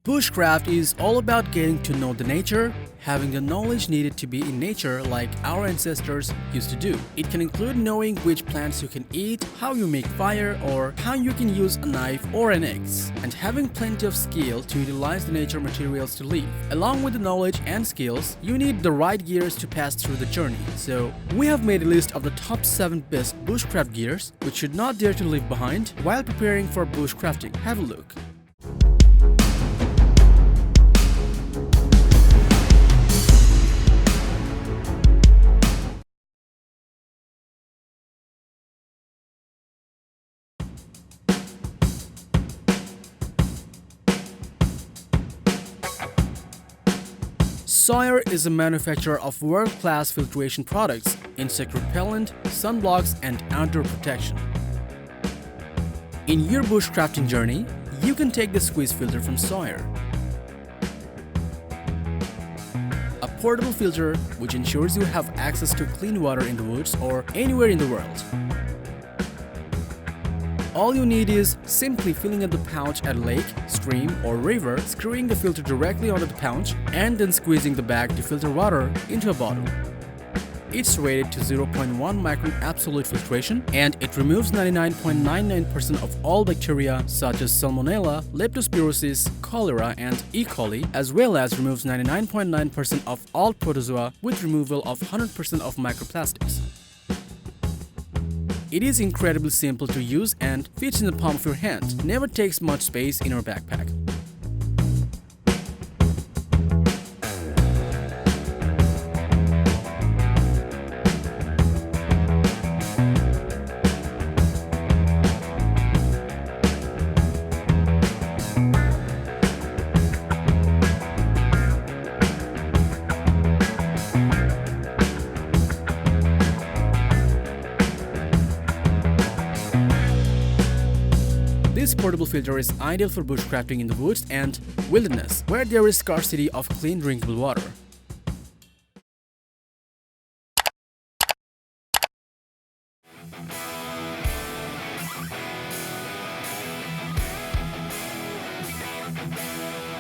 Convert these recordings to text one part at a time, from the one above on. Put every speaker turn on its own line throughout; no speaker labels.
Bushcraft is all about getting to know the nature, having the knowledge needed to be in nature like our ancestors used to do. It can include knowing which plants you can eat, how you make fire, or how you can use a knife or an axe, and having plenty of skill to utilize the nature materials to live. Along with the knowledge and skills, you need the right gears to pass through the journey. So, we have made a list of the top 7 best bushcraft gears which should not dare to leave behind while preparing for bushcrafting. Have a look. Sawyer is a manufacturer of world-class filtration products, insect repellent, sunblocks, and outdoor protection. In your bushcrafting journey, you can take the squeeze filter from Sawyer. A portable filter which ensures you have access to clean water in the woods or anywhere in the world. All you need is simply filling up the pouch at a lake, stream, or river, screwing the filter directly onto the pouch, and then squeezing the bag to filter water into a bottle. It's rated to 0.1 micron absolute filtration, and it removes 99.99% of all bacteria such as Salmonella, Leptospirosis, cholera, and E. coli, as well as removes 99.9% of all protozoa with removal of 100% of microplastics. It is incredibly simple to use and fits in the palm of your hand. Never takes much space in your backpack. This portable filter is ideal for bushcrafting in the woods and wilderness, where there is scarcity of clean drinkable water.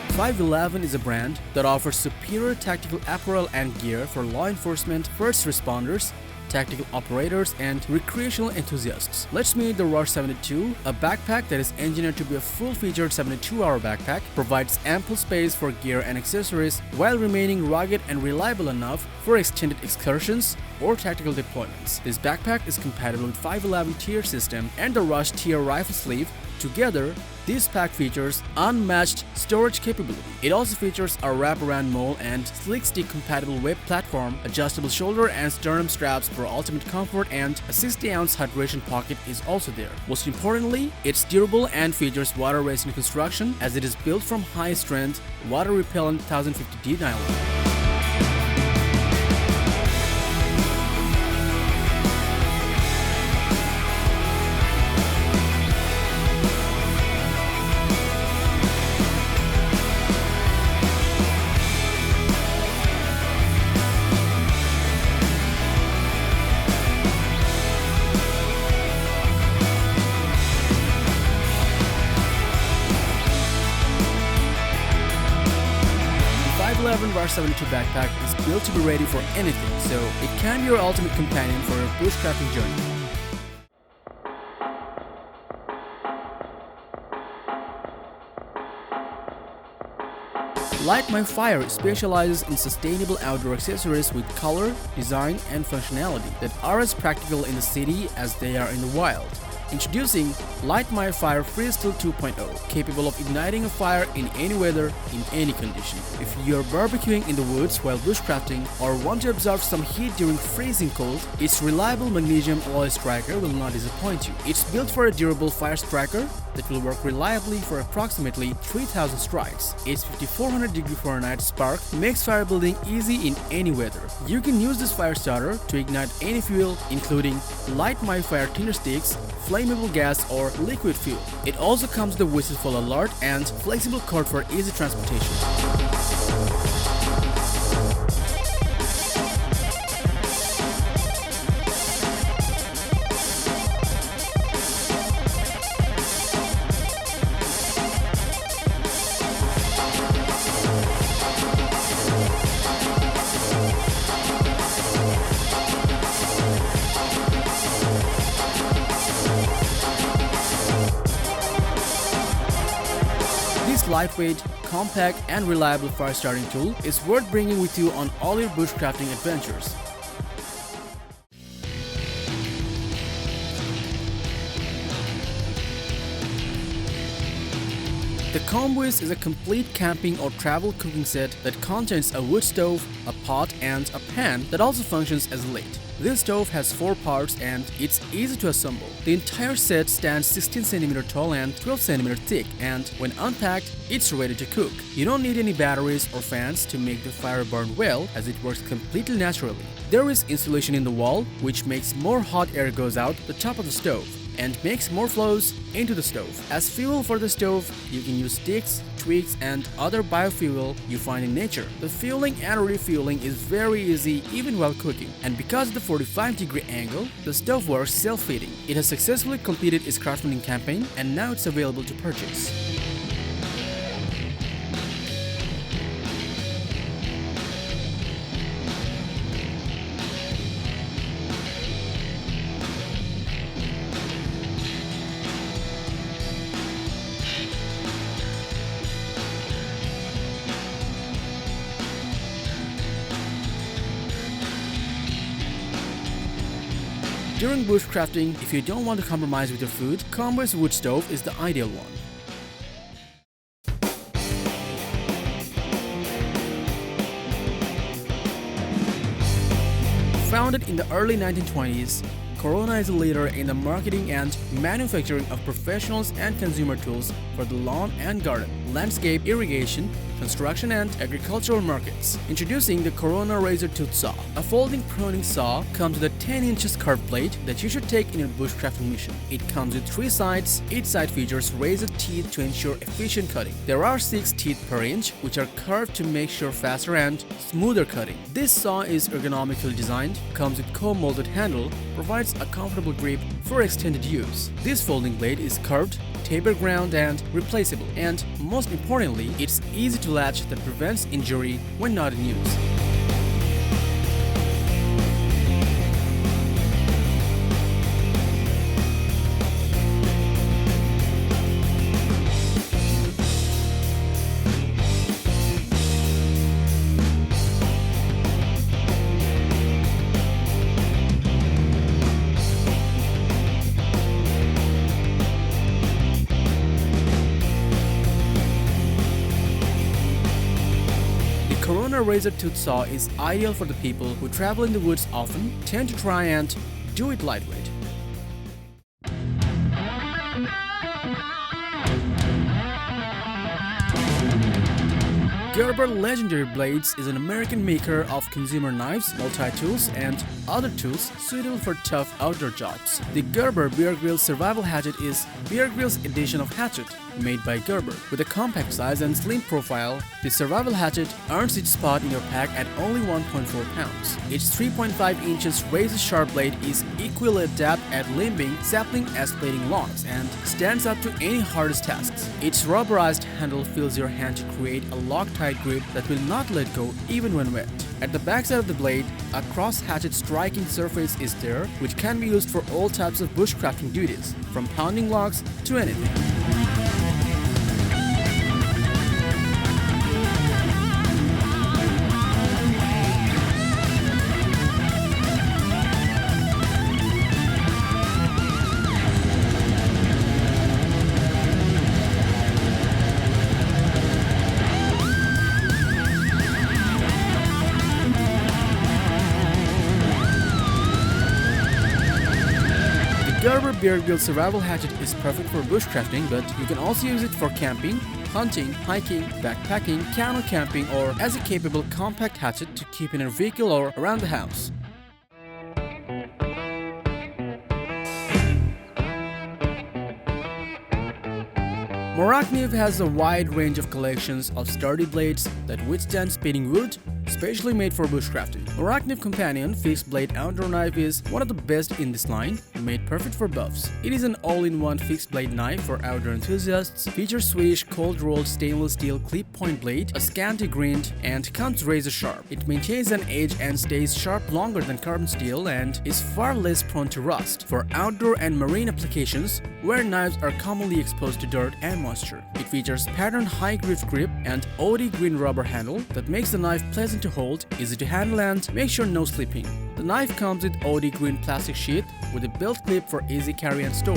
Fiveeleven is a brand that offers superior tactical apparel and gear for law enforcement, first responders, tactical operators, and recreational enthusiasts. Let's meet the RUSH72, a backpack that is engineered to be a full-featured 72-hour backpack, provides ample space for gear and accessories while remaining rugged and reliable enough for extended excursions or tactical deployments. This backpack is compatible with Fiveeleven tier system and the RUSH tier rifle sleeve. Together, this pack features unmatched storage capability. It also features a wraparound mole and slick stick compatible weight platform, adjustable shoulder and sternum straps for ultimate comfort, and a 60-ounce hydration pocket is also there. Most importantly, it's durable and features water-resistant construction as it is built from high-strength, water-repellent 1050D nylon. Fiveeleven RUSH72 Backpack is built to be ready for anything, so it can be your ultimate companion for your bushcrafting journey. Light My Fire specializes in sustainable outdoor accessories with color, design, and functionality that are as practical in the city as they are in the wild. Introducing Light My Fire FireSteel 2.0, capable of igniting a fire in any weather, in any condition. If you're barbecuing in the woods while bushcrafting or want to absorb some heat during freezing cold, its reliable magnesium alloy striker will not disappoint you. It's built for a durable fire striker that will work reliably for approximately 3000 strikes. Its 5400°F spark makes fire building easy in any weather. You can use this fire starter to ignite any fuel, including Light My Fire tinder sticks, flammable gas, or liquid fuel. It also comes with a whistle alert and flexible cord for easy transportation. lightweight, compact, and reliable fire starting tool is worth bringing with you on all your bushcrafting adventures. The Kombuis is a complete camping or travel cooking set that contains a wood stove, a pot, and a pan that also functions as a lid. This stove has 4 parts and it's easy to assemble. The entire set stands 16 cm tall and 12 cm thick, and when unpacked, it's ready to cook. You don't need any batteries or fans to make the fire burn well, as it works completely naturally. There is insulation in the wall, which makes more hot air goes out the top of the stove and makes more flows into the stove. As fuel for the stove, you can use sticks, twigs, and other biofuel you find in nature. The fueling and refueling is very easy even while cooking, and because of the 45-degree angle, the stove works self-feeding. It has successfully completed its crowdfunding campaign, and now it's available to purchase. During bushcrafting, if you don't want to compromise with your food, Kombuis wood stove is the ideal one. Founded in the early 1920s, Corona is a leader in the marketing and manufacturing of professionals and consumer tools for the lawn and garden, landscape, irrigation, construction, and agricultural markets. Introducing the Corona RazorTOOTH Saw. A folding pruning saw comes with a 10 inches curved blade that you should take in your bushcrafting mission. It comes with 3 sides. Each side features razor teeth to ensure efficient cutting. There are 6 teeth per inch, which are curved to make sure faster and smoother cutting. This saw is ergonomically designed, comes with co-molded handle, provides a comfortable grip for extended use. This folding blade is curved, taper ground, and replaceable, and most importantly, it's easy to latch that prevents injury when not in use. Corona RazorTOOTH Saw is ideal for the people who travel in the woods often, tend to try and do it lightweight. Gerber Legendary Blades is an American maker of consumer knives, multi-tools, and other tools suitable for tough outdoor jobs. The Gerber Bear Grylls Survival Hatchet is Bear Grylls' edition of Hatchet, made by Gerber. With a compact size and slim profile, the Survival Hatchet earns its spot in your pack at only 1.4 pounds. Its 3.5 inches razor-sharp blade is equally adept at limbing, sapling, aspalating logs, and stands up to any hardest tasks. Its rubberized handle fills your hand to create a log-tight grip that will not let go even when wet. At the backside of the blade, a cross-hatchet striking surface is there, which can be used for all types of bushcrafting duties, from pounding logs to anything. Gerber Bear Grylls Survival Hatchet is perfect for bushcrafting, but you can also use it for camping, hunting, hiking, backpacking, canoe camping, or as a capable compact hatchet to keep in a vehicle or around the house. Morakniv has a wide range of collections of sturdy blades that withstand splitting wood, specially made for bushcrafting. Morakniv Companion fixed blade outdoor knife is one of the best in this line, made perfect for buffs. It is an all-in-one fixed blade knife for outdoor enthusiasts, features Swiss cold-rolled stainless steel clip point blade, a scanty grind, and comes razor sharp. It maintains an edge and stays sharp longer than carbon steel and is far less prone to rust for outdoor and marine applications where knives are commonly exposed to dirt and moisture. It features patterned high grip and OD green rubber handle that makes the knife pleasant to hold, easy to handle, and make sure no slipping. The knife comes with OD green plastic sheath with a belt clip for easy carry and store.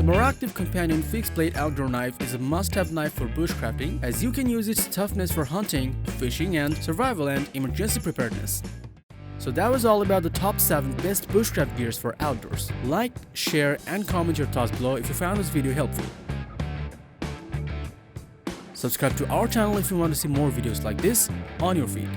The Morakniv Companion fixed blade outdoor knife is a must-have knife for bushcrafting, as you can use its toughness for hunting, fishing, and survival and emergency preparedness. So that was all about the top 7 best bushcraft gears for outdoors. Like, share, and comment your thoughts below if you found this video helpful. Subscribe to our channel if you want to see more videos like this on your feed.